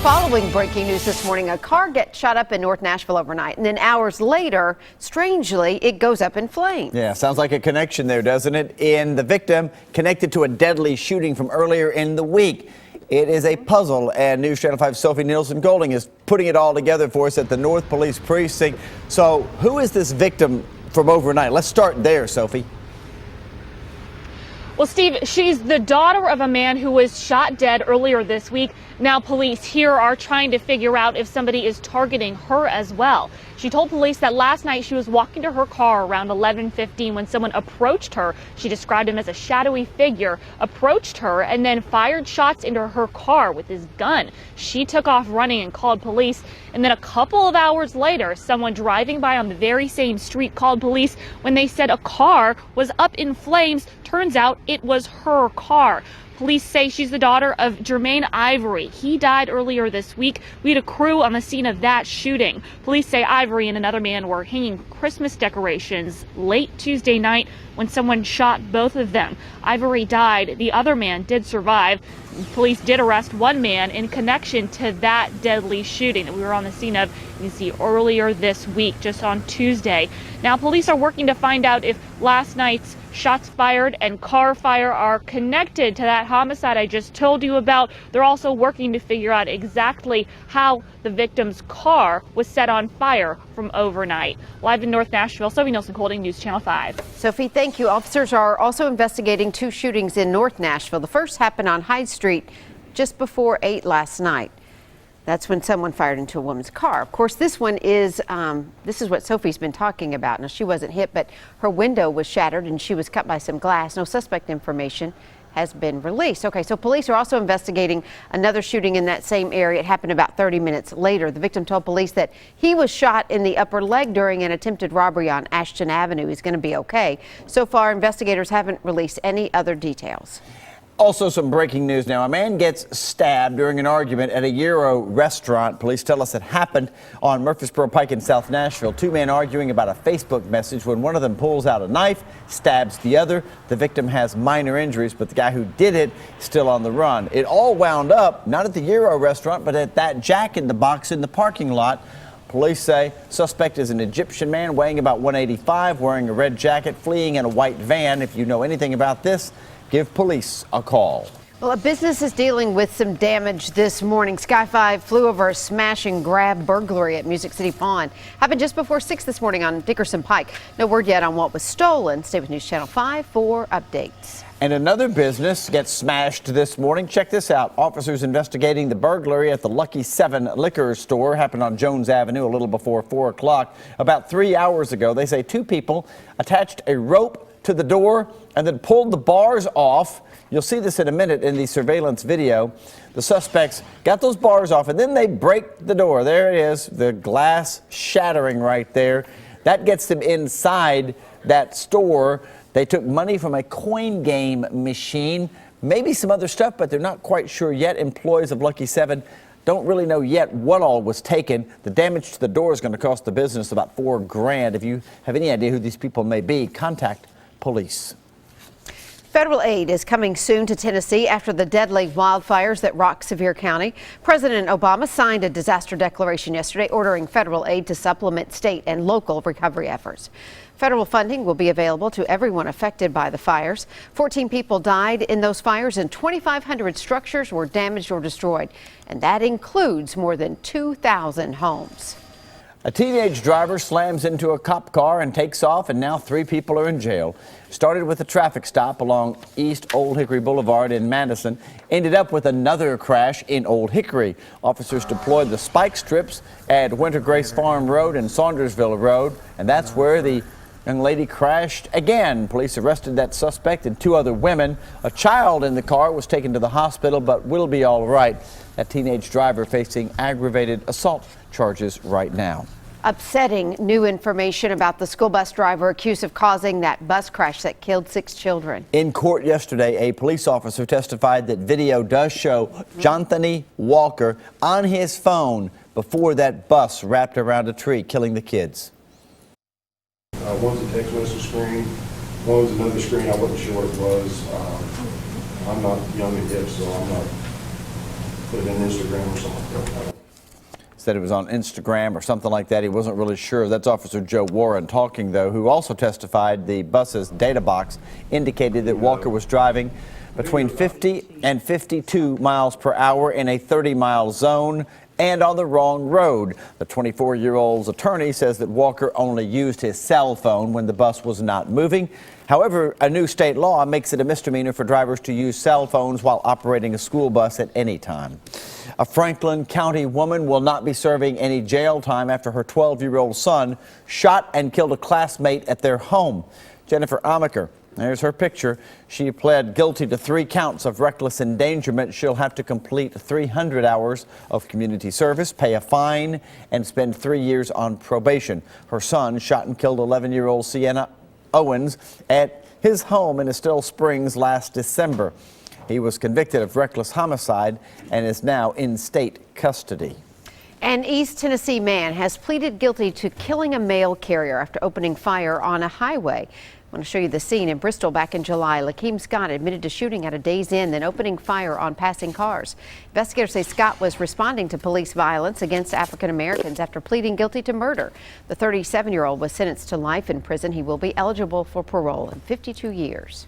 Following breaking news this morning, a car gets shot up in North Nashville overnight, and then hours later, strangely, it goes up in flames. Yeah, sounds like a connection there, doesn't it? In the victim connected to a deadly shooting from earlier in the week. It is a puzzle, and News Channel 5's Sophie Nielsen-Golding is putting it all together for us at the North Police Precinct. So who is this victim from overnight? Let's start there, Sophie. Well, Steve, she's the daughter of a man who was shot dead earlier this week. Now police here are trying to figure out if somebody is targeting her as well. She told police that last night she was walking to her car around 11:15 when someone approached her. She described him as a shadowy figure, approached her and then fired shots into her car with his gun. She took off running and called police. And then a couple of hours later, someone driving by on the very same street called police when they said a car was up in flames. Turns out it was her car. Police say she's the daughter of Jermaine Ivory. He died earlier this week. We had a crew on the scene of that shooting. Police say Ivory and another man were hanging Christmas decorations late Tuesday night when someone shot both of them. Ivory died. The other man did survive. Police did arrest one man in connection to that deadly shooting that we were on the scene of, you see, earlier this week, just on Tuesday. Now, police are working to find out if last night's shots fired and car fire are connected to that homicide I just told you about. They're also working to figure out exactly how the victim's car was set on fire from overnight. Live in North Nashville, Sophie Nielsen-Golding, News Channel 5. Sophie, thank you. Officers are also investigating two shootings in North Nashville. The first happened on Hyde Street just before 8 last night. That's when someone fired into a woman's car. Of course, this one is, this is what Sophie's been talking about. Now, she wasn't hit, but her window was shattered and she was cut by some glass. No suspect information has been released. Okay, so police are also investigating another shooting in that same area. It happened about 30 minutes later. The victim told police that he was shot in the upper leg during an attempted robbery on Ashton Avenue. He's going to be okay. So far, investigators haven't released any other details. Also, some breaking news now. A man gets stabbed during an argument at a Euro restaurant. Police tell us it happened on Murfreesboro Pike in South Nashville. Two men arguing about a Facebook message when one of them pulls out a knife, stabs the other. The victim has minor injuries, but the guy who did it is still on the run. It all wound up not at the Euro restaurant, but at that Jack in the Box in the parking lot. Police say suspect is an Egyptian man weighing about 185, wearing a red jacket, fleeing in a white van. If you know anything about this, give police a call. Well, a business is dealing with some damage this morning. Sky 5 flew over a smash and grab burglary at Music City Pond. Happened just before 6 this morning on Dickerson Pike. No word yet on what was stolen. Stay with News Channel 5 for updates. And another business gets smashed this morning. Check this out. Officers investigating the burglary at the Lucky 7 liquor store happened on Jones Avenue a little before 4 o'clock. About 3 hours ago, they say two people attached a rope to the door and then pulled the bars off. You'll see this in a minute in the surveillance video. The suspects got those bars off and then they break the door. There it is, the glass shattering right there. That gets them inside that store. They took money from a coin game machine, maybe some other stuff, but they're not quite sure yet. Employees of Lucky 7 don't really know yet what all was taken. The damage to the door is going to cost the business about $4 grand. If you have any idea who these people may be, contact police. Federal aid is coming soon to Tennessee after the deadly wildfires that rocked Sevier County. President Obama signed a disaster declaration yesterday ordering federal aid to supplement state and local recovery efforts. Federal funding will be available to everyone affected by the fires. 14 people died in those fires and 2,500 structures were damaged or destroyed. And that includes more than 2,000 homes. A teenage driver slams into a cop car and takes off, and now 3 people are in jail. Started with a traffic stop along East Old Hickory Boulevard in Madison, ended up with another crash in Old Hickory. Officers deployed the spike strips at Winter Grace Farm Road and Saundersville Road, and that's where the young lady crashed again. Police arrested that suspect and 2 other women. A child in the car was taken to the hospital but will be all right. That teenage driver facing aggravated assault charges right now. Upsetting new information about the school bus driver accused of causing that bus crash that killed 6 children. In court yesterday, a police officer testified that video does show Jonthany Walker on his phone before that bus wrapped around a tree, killing the kids. One's a text message screen, one's another screen. I wasn't sure what it was. I'm not young and hip, so I'm not put it in Instagram or something. Said it was on Instagram or something like that. He wasn't really sure. That's Officer Joe Warren talking, though, who also testified the bus's data box indicated that Walker was driving between 50 and 52 miles per hour in a 30-mile zone and on the wrong road. The 24-year-old's attorney says that Walker only used his cell phone when the bus was not moving. However, a new state law makes it a misdemeanor for drivers to use cell phones while operating a school bus at any time. A Franklin County woman will not be serving any jail time after her 12-year-old son shot and killed a classmate at their home. Jennifer Amaker, there's her picture. She pled guilty to 3 counts of reckless endangerment. She'll have to complete 300 hours of community service, pay a fine, and spend 3 years on probation. Her son shot and killed 11-year-old Sienna Owens at his home in Estelle Springs last December. He was convicted of reckless homicide and is now in state custody. An East Tennessee man has pleaded guilty to killing a mail carrier after opening fire on a highway. I want to show you the scene in Bristol back in July. Lakeem Scott admitted to shooting at a Days Inn, then opening fire on passing cars. Investigators say Scott was responding to police violence against African Americans after pleading guilty to murder. The 37-year-old was sentenced to life in prison. He will be eligible for parole in 52 years.